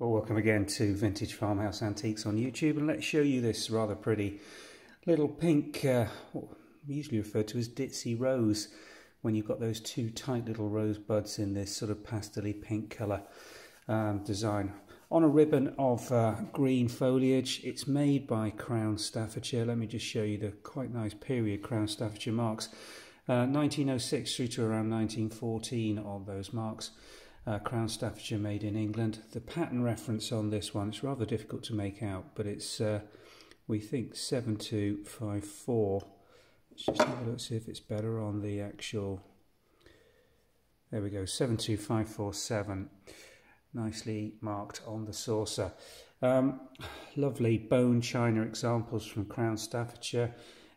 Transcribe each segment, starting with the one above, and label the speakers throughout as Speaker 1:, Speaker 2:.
Speaker 1: Well, welcome again to Vintage Farmhouse Antiques on YouTube, and let's show you this rather pretty little pink, usually referred to as ditsy rose, when you've got those two tight little rose buds in this sort of pastel-y pink colour design. On a ribbon of green foliage. It's made by Crown Staffordshire. Let me just show you the quite nice period Crown Staffordshire marks. 1906 through to around 1914 on those marks. Crown Staffordshire made in England. The pattern reference on this one, it's rather difficult to make out, but it's, we think, 7254. Let's just have a look, see if it's better on the actual. There we go, 72547. Nicely marked on the saucer. Lovely bone china examples from Crown Staffordshire.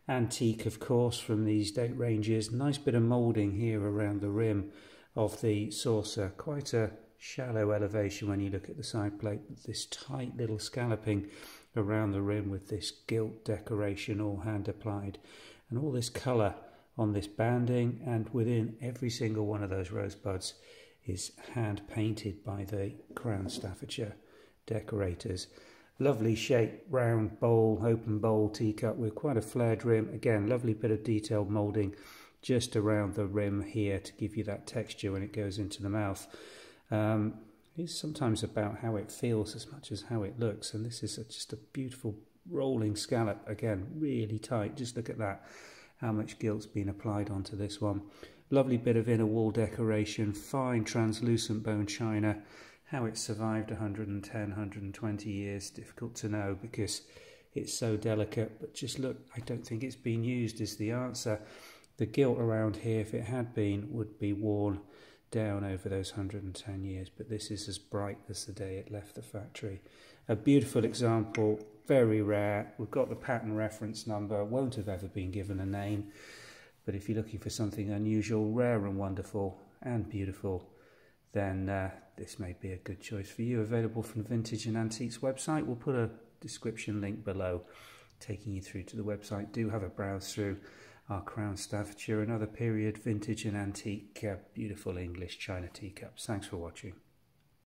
Speaker 1: Antique, of course, from these date ranges. Nice bit of moulding here around the rim of the saucer. Quite a shallow elevation when you look at the side plate, with this tight little scalloping around the rim with this gilt decoration all hand applied, and all this colour on this banding, and within every single one of those rosebuds is hand painted by the Crown Staffordshire decorators. Lovely shape, round bowl, open bowl teacup with quite a flared rim. Again, lovely bit of detailed moulding just around the rim here to give you that texture when it goes into the mouth. It's sometimes about how it feels as much as how it looks, and this is just a beautiful rolling scallop. Again, really tight. Just look at that, how much gilt's been applied onto this one. Lovely bit of inner wall decoration, fine translucent bone china. How it survived 110, 120 years, difficult to know because it's so delicate, but just look, I don't think it's been used is the answer. The gilt around here, if it had been, would be worn down over those 110 years, but this is as bright as the day it left the factory. A beautiful example, very rare. We've got the pattern reference number, won't have ever been given a name, but if you're looking for something unusual, rare and wonderful and beautiful, then this may be a good choice for you. Available from Vintage and Antiques website. We'll put a description link below taking you through to the website. Do have a browse through our Crown Staffordshire and other period vintage and antique beautiful English china teacups. Thanks for watching.